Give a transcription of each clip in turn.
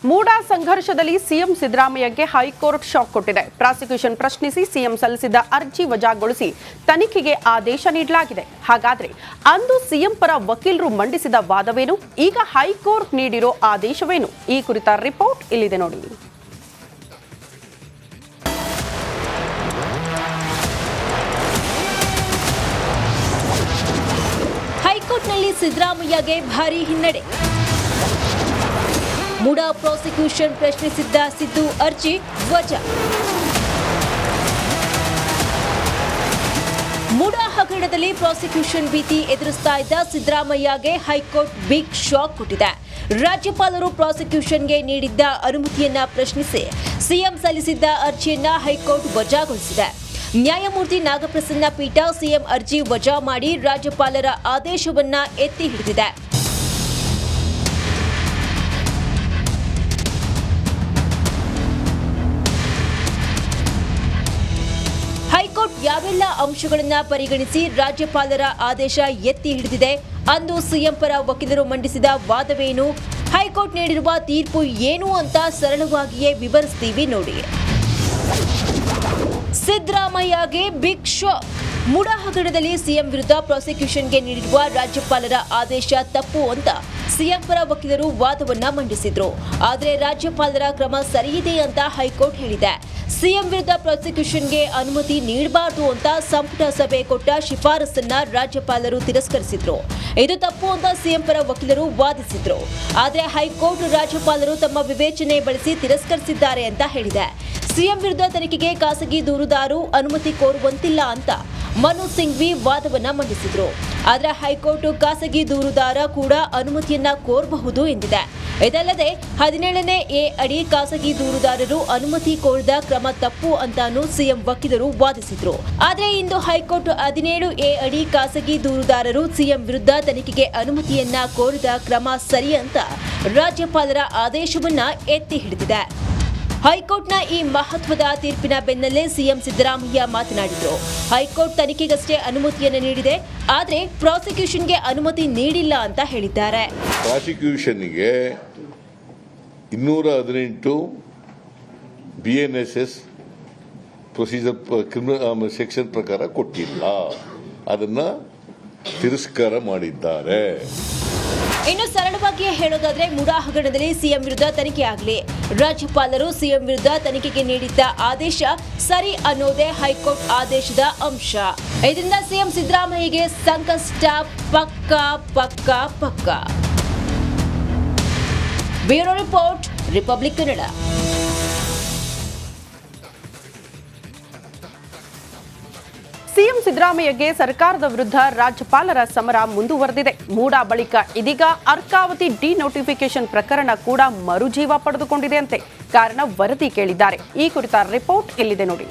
MUDA ಸಂಘರ್ಷದಲ್ಲಿ CM ಸಿದ್ದರಾಮಯ್ಯಗೆ high court shock ಕೊಟ್ಟಿದೆ. Prosecution ಪ್ರಶ್ನಿಸಿ CM ಸಲ್ಲಿಸಿದ ಅರ್ಜಿ ವಜಾಗೊಳಿಸಿ ತನಿಖೆಗೆ ಆದೇಶ ನೀಡಲಾಗಿದೆ. ಹಾಗಾದ್ರೆ ಅಂದು ಸಿಎಂ ಪರ ವಕೀಲರು ಮಂಡಿಸಿದ ವಾದವೇನು? ಈಗ ಹೈಕೋರ್ಟ್ ನೀಡಿರೋ ಆದೇಶವೇನು? ಈ ಕುರಿತ ರಿಪೋರ್ಟ್ ಇಲ್ಲಿದೆ ನೋಡಿ. ಹೈಕೋರ್ಟ್ನಲ್ಲಿ ಸಿದ್ದರಾಮಯ್ಯಗೆ ಭಾರೀ ಹಿನ್ನಡೆ. ಮೂಡಾ ಪ್ರಾಸಿಕ್ಯೂಷನ್ ಪ್ರಶ್ನಿಸಿದ್ದ ಸಿದ್ದು ಅರ್ಜಿ ವಜಾ. ಮೂಡಾ ಹಗರಣದಲ್ಲಿ ಪ್ರಾಸಿಕ್ಯೂಷನ್ ಭೀತಿ ಎದುರಿಸ್ತಾ ಇದ್ದ ಸಿದ್ದರಾಮಯ್ಯಗೆ ಹೈಕೋರ್ಟ್ ಬಿಗ್ ಶಾಕ್ ಕೊಟ್ಟಿದೆ. ರಾಜ್ಯಪಾಲರು ಪ್ರಾಸಿಕ್ಯೂಷನ್ಗೆ ನೀಡಿದ್ದ ಅನುಮತಿಯನ್ನ ಪ್ರಶ್ನಿಸಿ ಸಿಎಂ ಸಲ್ಲಿಸಿದ್ದ ಅರ್ಜಿಯನ್ನ ಹೈಕೋರ್ಟ್ ವಜಾಗೊಳಿಸಿದೆ. ನ್ಯಾಯಮೂರ್ತಿ ನಾಗಪ್ರಸನ್ನ ಪೀಠ ಸಿಎಂ ಅರ್ಜಿ ವಜಾ ಮಾಡಿ ರಾಜ್ಯಪಾಲರ ಆದೇಶವನ್ನ ಎತ್ತಿ ಹಿಡಿದಿದೆ. ಹೈಕೋರ್ಟ್ ಯಾವೆಲ್ಲ ಅಂಶಗಳನ್ನು ಪರಿಗಣಿಸಿ ರಾಜ್ಯಪಾಲರ ಆದೇಶ ಎತ್ತಿ ಹಿಡಿದಿದೆ? ಅಂದು ಸಿಎಂ ಪರ ವಕೀಲರು ಮಂಡಿಸಿದ ವಾದವೇನು? ಹೈಕೋರ್ಟ್ ನೀಡಿರುವ ತೀರ್ಪು ಏನು ಅಂತ ಸರಳವಾಗಿಯೇ ವಿವರಿಸ್ತೀವಿ ನೋಡಿ. ಸಿದ್ದರಾಮಯ್ಯಗೆ ಬಿಗ್ ಶಾಕ್. ಮೂಡಾ ಹಗರಣದಲ್ಲಿ ಸಿಎಂ ವಿರುದ್ಧ ಪ್ರಾಸಿಕ್ಯೂಷನ್ಗೆ ನೀಡಿರುವ ರಾಜ್ಯಪಾಲರ ಆದೇಶ ತಪ್ಪು ಅಂತ ಸಿಎಂ ಪರ ವಕೀಲರು ವಾದವನ್ನ ಮಂಡಿಸಿದ್ರು. ಆದರೆ ರಾಜ್ಯಪಾಲರ ಕ್ರಮ ಸರಿಯಿದೆ ಅಂತ ಹೈಕೋರ್ಟ್ ಹೇಳಿದೆ. ಸಿಎಂ ವಿರುದ್ಧ ಪ್ರಾಸಿಕ್ಯೂಷನ್ಗೆ ಅನುಮತಿ ನೀಡಬಾರದು ಅಂತ ಸಂಪುಟ ಸಭೆ ಕೊಟ್ಟ ಶಿಫಾರಸನ್ನ ರಾಜ್ಯಪಾಲರು ತಿರಸ್ಕರಿಸಿದ್ರು. ಇದು ತಪ್ಪು ಅಂತ ಸಿಎಂ ಪರ ವಕೀಲರು ವಾದಿಸಿದ್ರು. ಆದರೆ ಹೈಕೋರ್ಟ್ ರಾಜ್ಯಪಾಲರು ತಮ್ಮ ವಿವೇಚನೆ ಬಳಸಿ ತಿರಸ್ಕರಿಸಿದ್ದಾರೆ ಅಂತ ಹೇಳಿದೆ. ಸಿಎಂ ವಿರುದ್ಧ ತನಿಖೆಗೆ ಖಾಸಗಿ ದೂರುದಾರರು ಅನುಮತಿ ಕೋರುವಂತಿಲ್ಲ ಅಂತ ಮನು ಸಿಂಘ್ವಿ ವಾದವನ್ನ ಮಂಡಿಸಿದ್ರು. ಆದರೆ ಹೈಕೋರ್ಟ್ ಖಾಸಗಿ ದೂರುದಾರ ಕೂಡ ಅನುಮತಿಯನ್ನ ಕೋರಬಹುದು ಎಂದಿದೆ. ಇದಲ್ಲದೆ 17ನೇ ಎ ಅಡಿ ಖಾಸಗಿ ದೂರುದಾರರು ಅನುಮತಿ ಕೋರಿದ ಕ್ರಮ ತಪ್ಪು ಅಂತಾನೂ ಸಿಎಂ ವಕೀಲರು ವಾದಿಸಿದ್ರು. ಆದರೆ ಇಂದು ಹೈಕೋರ್ಟ್ 17 ಎ ಅಡಿ ಖಾಸಗಿ ದೂರುದಾರರು ಸಿಎಂ ವಿರುದ್ಧ ತನಿಖೆಗೆ ಅನುಮತಿಯನ್ನ ಕೋರಿದ ಕ್ರಮ ಸರಿ ಅಂತ ರಾಜ್ಯಪಾಲರ ಆದೇಶವನ್ನ ಎತ್ತಿ ಹಿಡಿದಿದೆ. ಹೈಕೋರ್ಟ್ನ ಈ ಮಹತ್ವದ ತೀರ್ಪಿನ ಬೆನ್ನಲ್ಲೇ ಸಿಎಂ ಸಿದ್ದರಾಮಯ್ಯ ಮಾತನಾಡಿದರು. ಹೈಕೋರ್ಟ್ ತನಿಖೆಗಷ್ಟೇ ಅನುಮತಿಯನ್ನು ನೀಡಿದೆ, ಆದರೆ ಪ್ರಾಸಿಕ್ಯೂಷನ್ಗೆ ಅನುಮತಿ ನೀಡಿಲ್ಲ ಅಂತ ಹೇಳಿದ್ದಾರೆ. ಪ್ರಾಸಿಕ್ಯೂಷನ್ಗೆ 218 BNSS ಪ್ರೊಸೀಜರ್ ಕ್ರಿಮಿನಲ್ ಸೆಕ್ಷನ್ ಪ್ರಕಾರ ಕೊಟ್ಟಿಲ್ಲ, ಅದನ್ನ ತಿರಸ್ಕಾರ ಮಾಡಿದ್ದಾರೆ. ಇನ್ನು ಸರಳವಾಗಿ ಹೇಳೋದಾದ್ರೆ ಮೂಡಾ ಹಗರಣದಲ್ಲಿ ಸಿಎಂ ವಿರುದ್ಧ ತನಿಖೆ ಆಗಲಿ, ರಾಜ್ಯಪಾಲರು ಸಿಎಂ ವಿರುದ್ಧ ತನಿಖೆಗೆ ನೀಡಿದ್ದ ಆದೇಶ ಸರಿ ಅನ್ನೋದೇ ಹೈಕೋರ್ಟ್ ಆದೇಶದ ಅಂಶ. ಇದರಿಂದ ಸಿಎಂ ಸಿದ್ದರಾಮಯ್ಯಗೆ ಸಂಕಷ್ಟ ಪಕ್ಕಾ ಪಕ್ಕಾ ಪಕ್ಕಾ. Bureau report, republic Kannada. CM ಸಿದ್ದರಾಮಯ್ಯಗೆ ಸರ್ಕಾರದ ವಿರುದ್ಧ ರಾಜ್ಯಪಾಲರ ಸಮರ ಮುಂದುವರೆದಿದೆ. ಮೂಡಾ ಬಳಿಕ ಇದೀಗ ಅರ್ಕಾವತಿ ಡಿನೋಟಿಫಿಕೇಶನ್ ಪ್ರಕರಣ ಕೂಡ ಮರುಜೀವ ಪಡೆದುಕೊಂಡಿದೆಯಂತೆ. ಕಾರಣ ವರದಿ ಕೇಳಿದ್ದಾರೆ. ಈ ಕುರಿತ ರಿಪೋರ್ಟ್ ಇಲ್ಲಿದೆ ನೋಡಿ.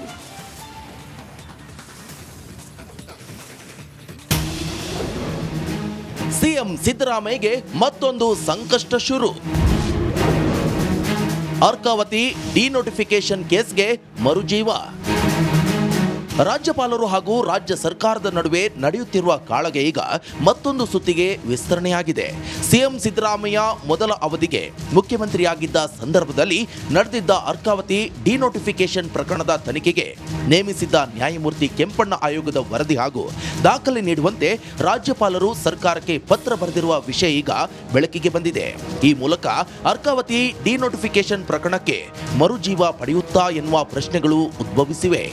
ಸಿಎಂ ಸಿದ್ದರಾಮಯ್ಯಗೆ ಮತ್ತೊಂದು ಸಂಕಷ್ಟ ಶುರು. ಅರ್ಕಾವತಿ ಡಿನೋಟಿಫಿಕೇಶನ್ ಕೇಸ್ಗೆ ಮರುಜೀವ. ರಾಜ್ಯಪಾಲರು ಹಾಗೂ ರಾಜ್ಯ ಸರ್ಕಾರದ ನಡುವೆ ನಡೆಯುತ್ತಿರುವ ಕಾಳಗ ಈಗ ಮತ್ತೊಂದು ಸುತ್ತಿಗೆ ವಿಸ್ತರಣೆಯಾಗಿದೆ. ಸಿಎಂ ಸಿದ್ದರಾಮಯ್ಯ ಮೊದಲ ಅವಧಿಗೆ ಮುಖ್ಯಮಂತ್ರಿಯಾಗಿದ್ದ ಸಂದರ್ಭದಲ್ಲಿ ನಡೆದಿದ್ದ ಅರ್ಕಾವತಿ ಡಿನೋಟಿಫಿಕೇಶನ್ ಪ್ರಕರಣದ ತನಿಖೆಗೆ ನೇಮಿಸಿದ್ದ ನ್ಯಾಯಮೂರ್ತಿ ಕೆಂಪಣ್ಣ ಆಯೋಗದ ವರದಿ ಹಾಗೂ ದಾಖಲೆ ನೀಡುವಂತೆ ರಾಜ್ಯಪಾಲರು ಸರ್ಕಾರಕ್ಕೆ ಪತ್ರ ಬರೆದಿರುವ ವಿಷಯ ಈಗ ಬೆಳಕಿಗೆ ಬಂದಿದೆ. ಈ ಮೂಲಕ ಅರ್ಕಾವತಿ ಡಿನೋಟಿಫಿಕೇಶನ್ ಪ್ರಕರಣಕ್ಕೆ ಮರುಜೀವ ಪಡೆಯುತ್ತಾ ಎನ್ನುವ ಪ್ರಶ್ನೆಗಳು ಉದ್ಭವಿಸಿವೆ.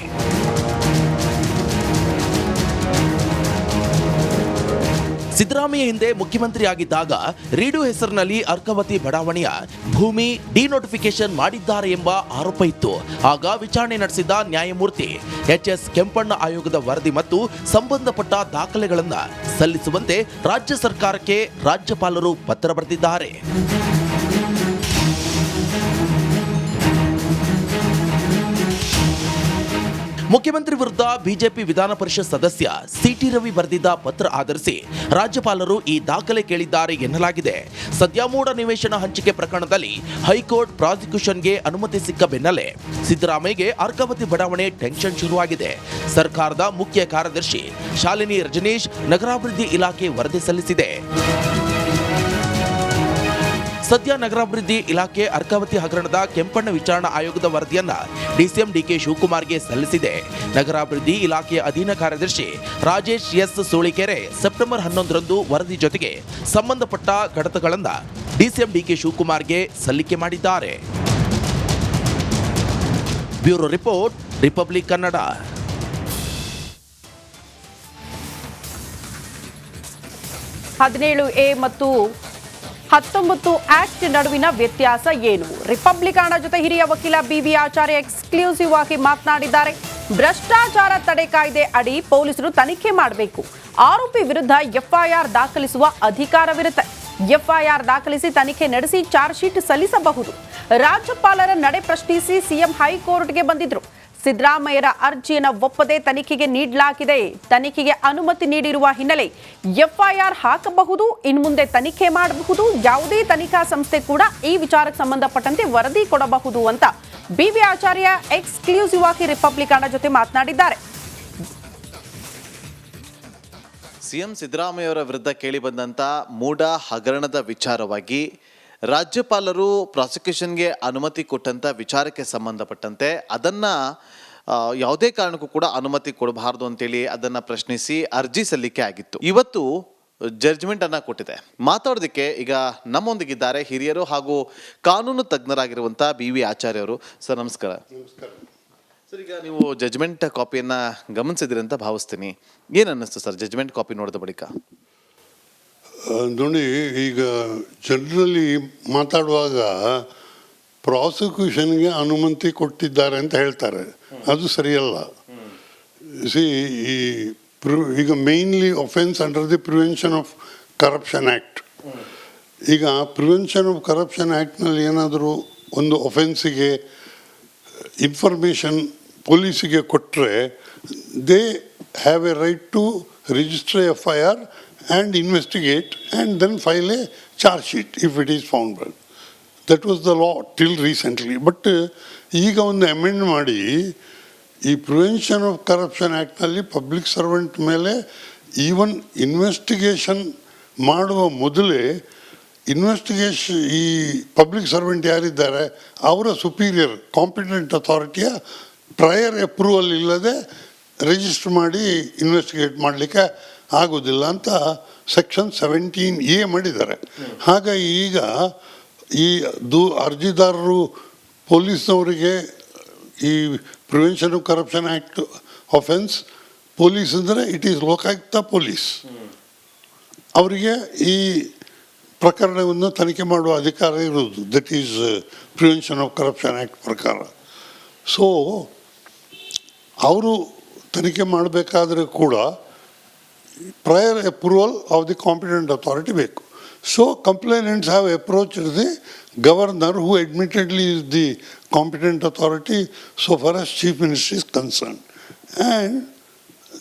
ಸಿದ್ದರಾಮಯ್ಯ ಹಿಂದೆ ಮುಖ್ಯಮಂತ್ರಿಯಾಗಿದ್ದಾಗ ರೀಡು ಹೆಸರಿನಲ್ಲಿ ಅರ್ಕಾವತಿ ಬಡಾವಣೆಯ ಭೂಮಿ ಡಿನೋಟಿಫಿಕೇಶನ್ ಮಾಡಿದ್ದಾರೆ ಎಂಬ ಆರೋಪ ಇತ್ತು. ಆಗ ವಿಚಾರಣೆ ನಡೆಸಿದ ನ್ಯಾಯಮೂರ್ತಿ ಎಚ್.ಎಸ್. ಕೆಂಪಣ್ಣ ಆಯೋಗದ ವರದಿ ಮತ್ತು ಸಂಬಂಧಪಟ್ಟ ದಾಖಲೆಗಳನ್ನು ಸಲ್ಲಿಸುವಂತೆ ರಾಜ್ಯ ಸರ್ಕಾರಕ್ಕೆ ರಾಜ್ಯಪಾಲರು ಪತ್ರ ಬರೆದಿದ್ದಾರೆ. ಮುಖ್ಯಮಂತ್ರಿ ವಿರುದ್ಧ ಬಿಜೆಪಿ ವಿಧಾನ ಪರಿಷತ್ ಸದಸ್ಯ ಸಿಟಿ ರವಿ ಬರೆದಿದ್ದ ಪತ್ರ ಆಧರಿಸಿ ರಾಜ್ಯಪಾಲರು ಈ ದಾಖಲೆ ಕೇಳಿದ್ದಾರೆ ಎನ್ನಲಾಗಿದೆ. ಸದ್ಯ ಮೂಡ ನಿವೇಶನ ಹಂಚಿಕೆ ಪ್ರಕರಣದಲ್ಲಿ ಹೈಕೋರ್ಟ್ ಪ್ರಾಸಿಕ್ಯೂಷನ್ಗೆ ಅನುಮತಿ ಸಿಕ್ಕ ಬೆನ್ನಲ್ಲೇ ಸಿದ್ದರಾಮಯ್ಯಗೆ ಅರ್ಕಾವತಿ ಬಡಾವಣೆ ಟೆನ್ಷನ್ ಶುರುವಾಗಿದೆ. ಸರ್ಕಾರದ ಮುಖ್ಯ ಕಾರ್ಯದರ್ಶಿ ಶಾಲಿನಿ ರಜನೀಶ್ ನಗರಾಭಿವೃದ್ಧಿ ಇಲಾಖೆ ವರದಿ ಸಲ್ಲಿಸಿದೆ. ಸದ್ಯ ನಗರಾಭಿವೃದ್ಧಿ ಇಲಾಖೆ ಅರ್ಕಾವತಿ ಹಗರಣದ ಕೆಂಪಣ್ಣ ವಿಚಾರಣಾ ಆಯೋಗದ ವರದಿಯನ್ನ ಡಿಸಿಎಂ ಡಿಕೆ ಶಿವಕುಮಾರ್ಗೆ ಸಲ್ಲಿಸಿದೆ. ನಗರಾಭಿವೃದ್ಧಿ ಇಲಾಖೆಯ ಅಧೀನ ಕಾರ್ಯದರ್ಶಿ ರಾಜೇಶ್ ಎಸ್ ಸೋಳಿಕೆರೆ ಸೆಪ್ಟೆಂಬರ್ 11ರಂದು ವರದಿ ಜೊತೆಗೆ ಸಂಬಂಧಪಟ್ಟ ಕಡತಗಳನ್ನು ಡಿಸಿಎಂ ಡಿಕೆ ಶಿವಕುಮಾರ್ಗೆ ಸಲ್ಲಿಕೆ ಮಾಡಿದ್ದಾರೆ. Bureau report, republic Kannada. 17A ಮತ್ತು 19 ಆಕ್ಟ್ ನಡುವಿನ ವ್ಯತ್ಯಾಸ ಏನು? ರಿಪಬ್ಲಿಕನ್ ಜೊತೆ ಹಿರಿಯ ವಕೀಲ BV ಆಚಾರ್ಯ ಎಕ್ಸ್ಕ್ಲೂಸಿವ್ ಆಗಿ ಮಾತನಾಡಿದ್ದಾರೆ. ಭ್ರಷ್ಟಾಚಾರ ತಡೆ ಕಾಯ್ದೆ ಅಡಿ ಪೊಲೀಸರು ತನಿಖೆ ಮಾಡಬೇಕು. ಆರೋಪಿ ವಿರುದ್ಧ FIR ದಾಖಲಿಸುವ ಅಧಿಕಾರವಿರುತ್ತೆ. FIR ದಾಖಲಿಸಿ ತನಿಖೆ ನಡೆಸಿ ಚಾರ್ಜ್ ಶೀಟ್ ಸಲ್ಲಿಸಬಹುದು. ರಾಜ್ಯಪಾಲರ ನಡೆ ಪ್ರಶ್ನಿಸಿ ಸಿಎಂ ಹೈಕೋರ್ಟ್ಗೆ ಬಂದಿದ್ರು. ಸಿದ್ದರಾಮಯ್ಯರ ಅರ್ಜಿಯನ್ನು ಒಪ್ಪದೆ ತನಿಖೆಗೆ ನೀಡಲಾಗಿದೆ. ತನಿಖೆಗೆ ಅನುಮತಿ ನೀಡಿರುವ ಹಿನ್ನೆಲೆ FIR ಹಾಕಬಹುದು. ಇನ್ನು ಮುಂದೆ ತನಿಖೆ ಮಾಡಬಹುದು. ಯಾವುದೇ ತನಿಖಾ ಸಂಸ್ಥೆ ಕೂಡ ಈ ವಿಚಾರಕ್ಕೆ ಸಂಬಂಧಪಟ್ಟಂತೆ ವರದಿ ಕೊಡಬಹುದು ಅಂತ BV ಆಚಾರ್ಯ ಎಕ್ಸ್ಕ್ಲೂಸಿವ್ ಆಗಿ ರಿಪಬ್ಲಿಕನ್ ಜೊತೆ ಮಾತನಾಡಿದ್ದಾರೆ. ಸಿಎಂ ಸಿದ್ದರಾಮಯ್ಯವರ ವಿರುದ್ಧ ಕೇಳಿಬಂದಂಥ ಮೂಡ ಹಗರಣದ ವಿಚಾರವಾಗಿ ರಾಜ್ಯಪಾಲರು ಪ್ರಾಸಿಕ್ಯೂಷನ್ಗೆ ಅನುಮತಿ ಕೊಟ್ಟಂಥ ವಿಚಾರಕ್ಕೆ ಸಂಬಂಧಪಟ್ಟಂತೆ ಅದನ್ನು ಯಾವುದೇ ಕಾರಣಕ್ಕೂ ಕೂಡ ಅನುಮತಿ ಕೊಡಬಾರ್ದು ಅಂತೇಳಿ ಅದನ್ನು ಪ್ರಶ್ನಿಸಿ ಅರ್ಜಿ ಸಲ್ಲಿಕೆ ಆಗಿತ್ತು. ಇವತ್ತು ಜಡ್ಜ್ಮೆಂಟ್ ಅನ್ನ ಕೊಟ್ಟಿದೆ. ಮಾತಾಡೋದಕ್ಕೆ ಈಗ ನಮ್ಮೊಂದಿಗಿದ್ದಾರೆ ಹಿರಿಯರು ಹಾಗೂ ಕಾನೂನು ತಜ್ಞರಾಗಿರುವಂಥ BV ಆಚಾರ್ಯ ಅವರು. ಸರ್ ನಮಸ್ಕಾರ. ಸರ್, ಈಗ ನೀವು ಜಡ್ಜ್ಮೆಂಟ್ ಕಾಪಿಯನ್ನ ಗಮನಿಸಿದ್ರಿ ಅಂತ ಭಾವಿಸ್ತೀನಿ. ಏನು ಅನ್ನಿಸ್ತು ಸರ್ ಜಡ್ಜ್ಮೆಂಟ್ ಕಾಪಿ ನೋಡಿದ ಬಳಿಕ? ನೋಡಿ, ಈಗ ಜನರಲಿ ಮಾತಾಡುವಾಗ ಪ್ರಾಸಿಕ್ಯೂಷನ್ಗೆ ಅನುಮತಿ ಕೊಟ್ಟಿದ್ದಾರೆ ಅಂತ ಹೇಳ್ತಾರೆ. ಅದು ಸರಿಯಲ್ಲ. ಈಗ mainly offence under the prevention of corruption act. ಈಗ ಪ್ರಿವೆನ್ಷನ್ ಆಫ್ ಕರಪ್ಷನ್ ಆ್ಯಕ್ಟ್ನಲ್ಲಿ ಏನಾದರೂ ಒಂದು ಒಫೆನ್ಸಿಗೆ ಇನ್ಫಾರ್ಮೇಷನ್ ಪೊಲೀಸಿಗೆ ಕೊಟ್ಟರೆ they have a right to register FIR and investigate and then file a charge sheet if it is found well. That was the law till recently. But ಈಗ ಒಂದು amend ಮಾಡಿ ಈ ಪ್ರಿವೆನ್ಷನ್ ಆಫ್ ಕರಪ್ಷನ್ ಆ್ಯಕ್ಟ್ನಲ್ಲಿ public servant ಮೇಲೆ even investigation ಮಾಡುವ ಮೊದಲೇ ಈ public servant ಯಾರಿದ್ದಾರೆ ಅವರ ಸುಪೀರಿಯರ್ ಕಾಂಪಿಟೆಂಟ್ ಅಥಾರಿಟಿಯ ಪ್ರಯರ್ ಅಪ್ರೂವಲ್ ಇಲ್ಲದೆ ರಿಜಿಸ್ಟರ್ ಮಾಡಿ ಇನ್ವೆಸ್ಟಿಗೇಟ್ ಮಾಡಲಿಕ್ಕೆ ಆಗೋದಿಲ್ಲ ಅಂತ ಸೆಕ್ಷನ್ 17A ಮಾಡಿದ್ದಾರೆ. ಹಾಗಾಗಿ ಈಗ ಈ ಅರ್ಜಿದಾರರು ಪೊಲೀಸ್ನವರಿಗೆ ಈ prevention of corruption act offence police ಅಂದರೆ ಇಟ್ ಈಸ್ ಲೋಕಾಯುಕ್ತ ಪೊಲೀಸ್. ಅವರಿಗೆ ಈ ಪ್ರಕರಣವನ್ನು ತನಿಖೆ ಮಾಡುವ ಅಧಿಕಾರ ಇರುವುದು. That is prevention of corruption act ಪ್ರಕಾರ. ಸೊ ಅವರು ತನಿಖೆ ಮಾಡಬೇಕಾದ್ರೆ ಕೂಡ prior approval of the competent authority ಬೇಕು. So complainants have approached the governor, who admittedly is the competent authority so far as chief minister is concerned, and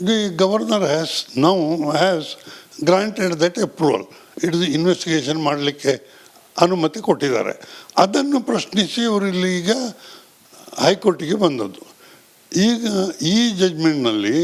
the governor has granted that approval. It is investigation ಮಾಡಲಿಕ್ಕೆ ಅನುಮತಿ ಕೊಟ್ಟಿದ್ದಾರೆ. ಅದನ್ನು ಪ್ರಶ್ನಿಸಿ ಅವರು ಈಗ ಹೈಕೋರ್ಟಿಗೆ ಬಂದದ್ದು. ಈಗ ಈ ಜಡ್ಜ್ಮೆಂಟ್ನಲ್ಲಿ